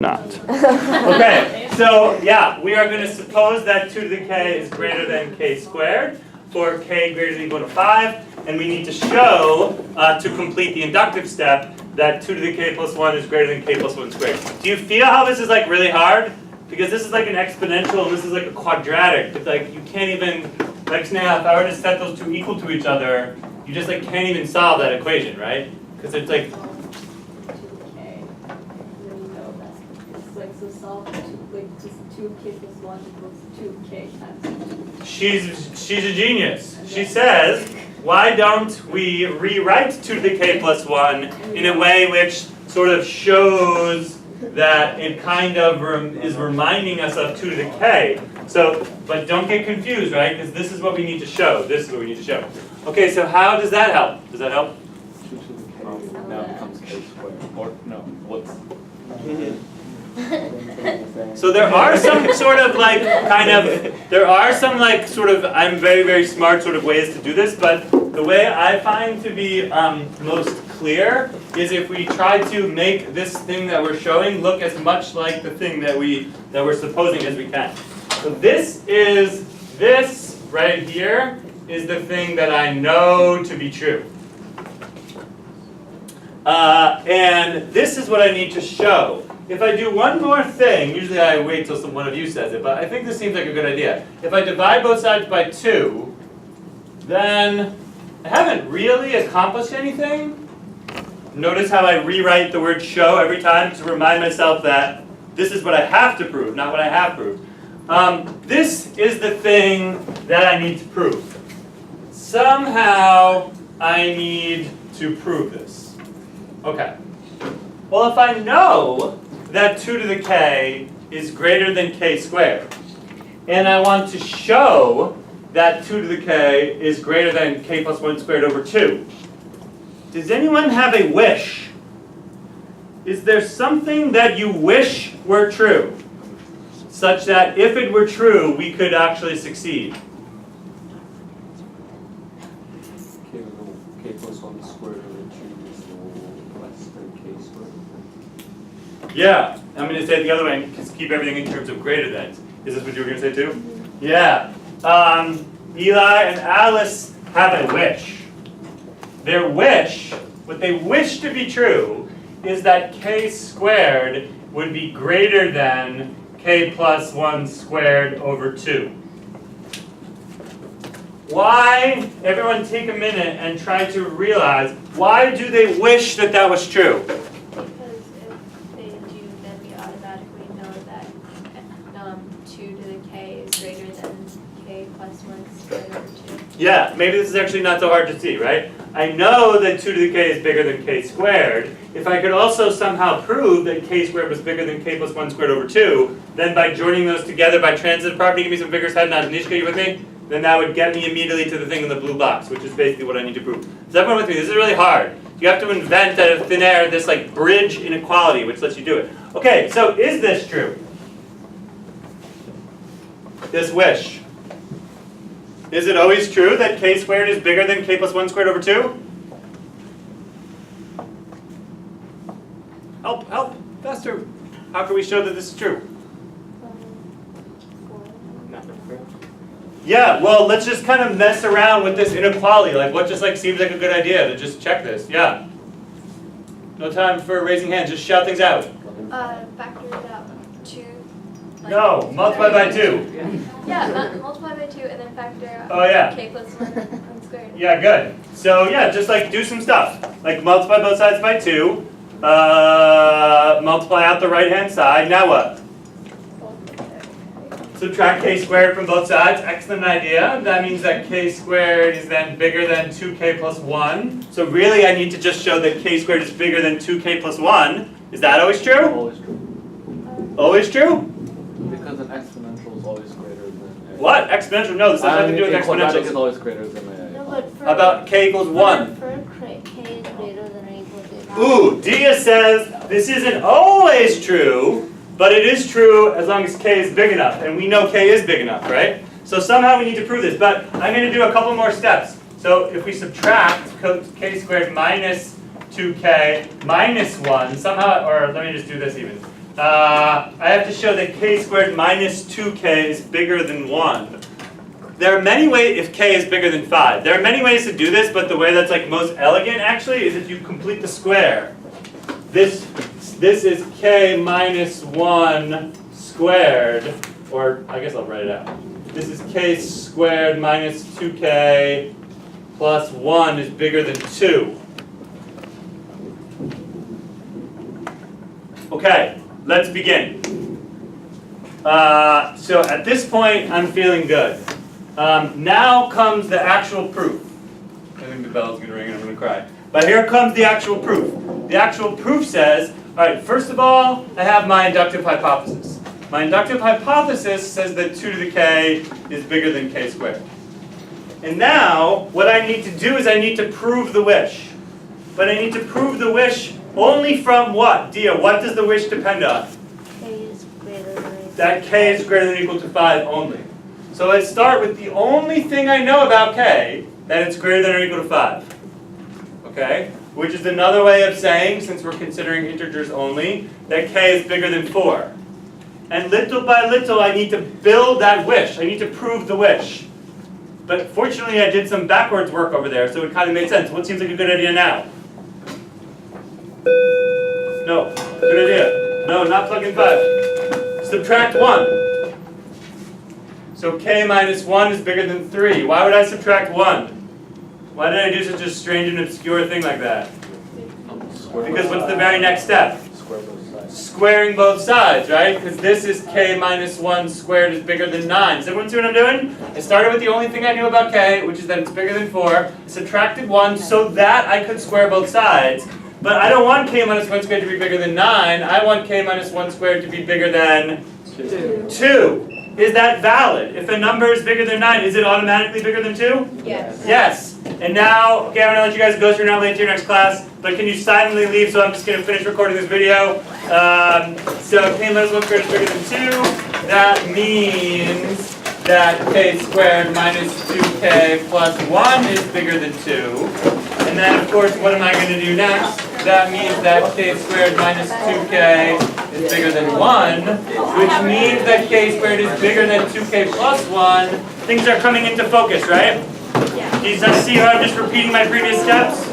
Not. Okay, so yeah, we are going to suppose that 2 to the k is greater than k squared for k greater than or equal to 5, and we need to show, to complete the inductive step, that 2 to the k plus 1 is greater than k plus 1 squared. Do you feel how this is like really hard? Because this is like an exponential and this is like a quadratic. It's like you can't even, like now if I were to set those two equal to each other, you just like can't even solve that equation, right? Because it's like, So solve like just 2k plus 1 equals 2k times 2. she's a genius. She says, why don't we rewrite 2 to the k plus 1 in a way which sort of shows that it kind of is reminding us of 2 to the k. So, but don't get confused, right? Because this is what we need to show. This is what we need to show. Okay, so how does that help? Does that help? 2 to the k now becomes k squared. Or no, what's So there are some sort of like there are some like sort of I'm very, very smart sort of ways to do this, but the way I find to be most clear is if we try to make this thing that we're showing look as much like the thing that we're supposing as we can. So this right here is the thing that I know to be true. And this is what I need to show. If I do one more thing, usually I wait till one of you says it, but I think this seems like a good idea. If I divide both sides by 2, then I haven't really accomplished anything. Notice how I rewrite the word show every time to remind myself that this is what I have to prove, not what I have proved. This is the thing that I need to prove. Somehow I need to prove this. Okay. Well, if I know that 2 to the k is greater than k squared, and I want to show that 2 to the k is greater than k plus 1 squared over 2, does anyone have a wish? Is there something that you wish were true, such that if it were true, we could actually succeed? k plus 1 squared over 2 is less than k squared? Yeah, I'm going to say it the other way and just keep everything in terms of greater than. Is this what you were going to say too? Yeah. Eli and Alice have a wish. Their wish, what they wish to be true, is that k squared would be greater than k plus 1 squared over 2. Why, everyone take a minute and try to realize, why do they wish that that was true? Because if they do, then we automatically know that 2 to the k is greater than k plus 1 squared over 2. Yeah, maybe this is actually not so hard to see, right? I know that 2 to the k is bigger than k squared. If I could also somehow prove that k squared was bigger than k plus 1 squared over 2, then by joining those together by transitive property, give me some figures, head nods, Nishka, you with me? Then that would get me immediately to the thing in the blue box, which is basically what I need to prove. Is everyone with me? This is really hard. You have to invent out of thin air this like bridge inequality, which lets you do it. Okay, so is this true? This wish. Is it always true that k squared is bigger than k plus 1 squared over 2? Help, help, faster. How can we show that this is true? Yeah, well, let's just kind of mess around with this inequality. Like, what just like seems like a good idea to just check this? Yeah. No time for raising hands. Just shout things out. Factor it out 2. Like, No, multiply by 2. Yeah, multiply by 2 and then factor out Oh yeah. k plus 1 squared. Yeah, good. So yeah, just like do some stuff. Like multiply both sides by 2. Multiply out the right-hand side. Now what? Subtract k squared from both sides. Excellent idea. That means that k squared is then bigger than 2k plus 1. So really I need to just show that k squared is bigger than 2k plus 1. Is that always true? Always true. Always true? Because an exponential is always greater than a. What? Exponential? No, this has nothing to do with a quadratic is exponentials. always greater than a. No, but for, How about k equals 1? For k is greater than or equal to. Ooh, Dia says this isn't always true, but it is true as long as k is big enough, and we know k is big enough, right? So somehow we need to prove this, but I'm going to do a couple more steps. So if we subtract k squared minus 2k minus 1, somehow, or let me just do this even. I have to show that k squared minus 2k is bigger than 1. There are many ways, if k is bigger than 5, there are many ways to do this, but the way that's like most elegant actually is if you complete the square. This is k minus 1 squared, or I guess I'll write it out. This is k squared minus 2k plus 1 is bigger than 2. Okay, let's begin. So at this point, I'm feeling good. Now comes the actual proof. I think the bell's gonna ring and I'm gonna cry. But here comes the actual proof. The actual proof says, all right, first of all, I have my inductive hypothesis. My inductive hypothesis says that 2 to the k is bigger than k squared. And now, what I need to do is I need to prove the wish. But I need to prove the wish only from what? Dia, what does the wish depend on? K is greater than or equal to That k is greater than or equal to 5 only. So let's start with the only thing I know about k, that it's greater than or equal to 5. Okay? Which is another way of saying, since we're considering integers only, that k is bigger than 4. And little by little, I need to build that wish. I need to prove the wish. But fortunately, I did some backwards work over there, so it kind of made sense. What seems like a good idea now? No. Good idea. No, not plug in 5. Subtract 1. So k minus 1 is bigger than 3. Why would I subtract 1? Why did I do such a strange and obscure thing like that? Because what's the very next step? Square both sides. Squaring both sides, right? Because this is k minus 1 squared is bigger than 9. Does everyone see what I'm doing? I started with the only thing I knew about k, which is that it's bigger than 4. Subtracted 1 so that I could square both sides. But I don't want k minus 1 squared to be bigger than 9. I want k minus 1 squared to be bigger than 2. Is that valid? If a number is bigger than 9, is it automatically bigger than 2? Yes. Yes. And now, okay, I'm going to let you guys go so you're not late to your next class, but can you silently leave so I'm just going to finish recording this video? So k minus 1 squared is bigger than 2. That means that k squared minus 2k plus 1 is bigger than 2. And then, of course, what am I going to do next? That means that k squared minus 2k is bigger than 1, which means that k squared is bigger than 2k plus 1. Things are coming into focus, right? Yeah. Do you see how I'm just repeating my previous steps?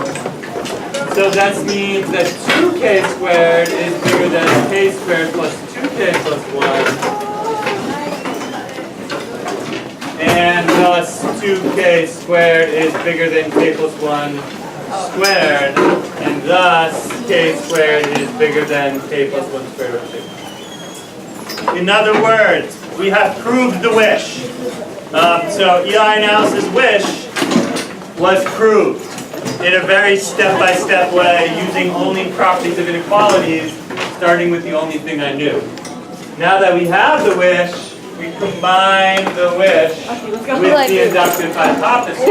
So that means that 2k squared is bigger than k squared plus 2k plus 1. And thus 2k squared is bigger than k plus 1 squared. And thus k squared is bigger than k plus 1 squared over 2. In other words, we have proved the wish. So Eli analysis wish was proved in a very step-by-step way using only properties of inequalities, starting with the only thing I knew. Now that we have the wish, we combine the wish with the inductive hypothesis.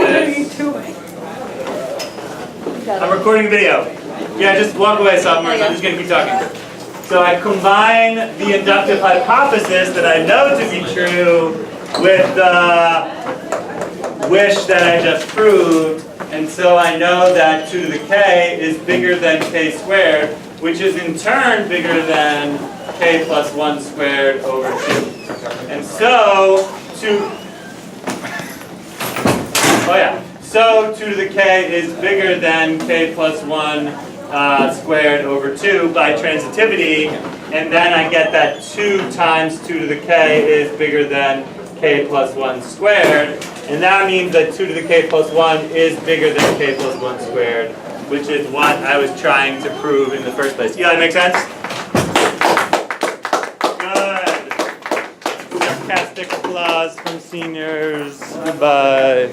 I'm recording a video. Yeah, just walk away, sophomores. I'm just going to keep talking. So I combine the inductive hypothesis that I know to be true with the wish that I just proved, and so I know that 2 to the k is bigger than k squared, which is in turn bigger than k plus 1 squared over 2. And so 2 to the k is bigger than k plus 1 squared over 2 by transitivity, and then I get that 2 times 2 to the k is bigger than k plus 1 squared, and that means that 2 to the k plus 1 is bigger than k plus 1 squared, which is what I was trying to prove in the first place. Yeah, that makes sense? Good. Sarcastic applause from seniors. Goodbye.